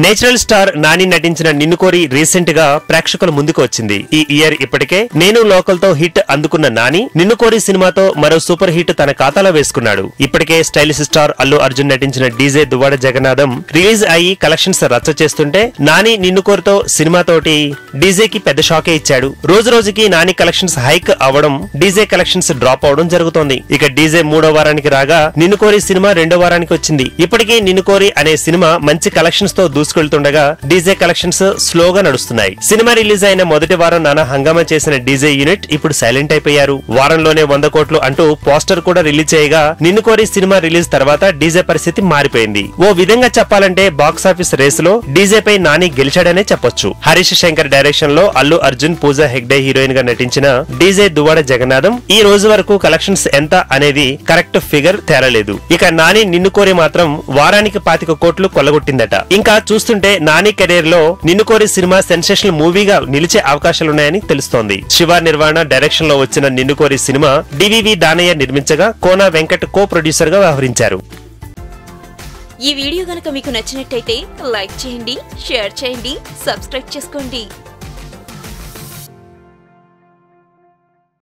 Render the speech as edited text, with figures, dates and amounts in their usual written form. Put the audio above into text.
Natural star Nani నటించిన నిన్ను కోరి రీసెంట్ గా ప్రేక్షకుల ముందుకు వచ్చింది. ఈ ఇయర్ ఇప్పటికే నేను లోకల్ తో హిట్ అందుకున్న నాని నిన్ను కోరి సినిమాతో మరో సూపర్ హిట్ తన ఖాతాలో వేసుకున్నాడు. ఇప్పటికే స్టైలిష్ స్టార్ అల్లు అర్జున్ నటించిన డీజే దువ్వాడ జగన్నాథం రిలీజ్ అయ్యి కలెక్షన్స్ రచ్చ చేస్తుంటే నాని నిన్ను కోరితో సినిమాతోటి డీజేకి పెద్ద షాకే ఇచ్చాడు. రోజు రోజుకి నాని కలెక్షన్స్ హైక్ అవ్వడం, డీజే కలెక్షన్స్ డ్రాప్ అవడం జరుగుతోంది. ఇక డీజే 3వ వారానికి రాగా నిన్ను కోరి సినిమా 2వ వారానికి వచ్చింది. ఇప్పటికీ నిన్ను కోరి అనే సినిమా మంచి కలెక్షన్స్ తో దూసుకెళ్తుండగా డీజే కలెక్షన్స్ స్లోగా నడుస్తున్నాయి. సినిమా రిలీజ్ అయిన మొదటి వారం నానా హంగామా చేసిన డీజే యూనిట్ ఇప్పుడు సైలెంట్ అయిపోయారు. వారంలోనే 100 కోట్లు అంటూ పోస్టర్ కూడా రిలీజ్ చేయగా నిన్ను కోరి సినిమా రిలీజ్ తర్వాత డీజే పరిస్థితి మారిపోయింది. ఓ విధంగా చెప్పాలంటే బాక్సాఫీస్ రేస్ లో డీజే పై నాని గెలిచాడనే చెప్పొచ్చు. హరీష్ శంకర్ డైరెక్షన్ లో అల్లు అర్జున్, పూజా హెగ్డే హీరోయిన్ గా నటించిన డీజే దువ్వాడ జగన్నాథం ఈ రోజు వరకు కలెక్షన్స్ ఎంత అనేది కరెక్ట్ ఫిగర్ తేలలేదు. ఇక నాని నిన్ను కోరి మాత్రం వారానికి 25 కోట్లు కొల్లగొట్టిందట. ఇంకా చూస్తుంటే నాని కెరీర్ లో నిన్ను కోరి సినిమా సెన్సేషనల్ మూవీగా నిలిచే అవకాశాలున్నాయని తెలుస్తోంది. శివ నిర్వాణ డైరెక్షన్ లో వచ్చిన నిన్ను కోరి cinema DVV Danayya నిర్మించగా Kona Venkat co producer గా వ్యవహరించారు. ఈ వీడియో గనుక మీకు నచ్చినట్టయితే లైక్ చేయండి, షేర్ చేయండి, సబ్స్క్రైబ్ చేసుకోండి.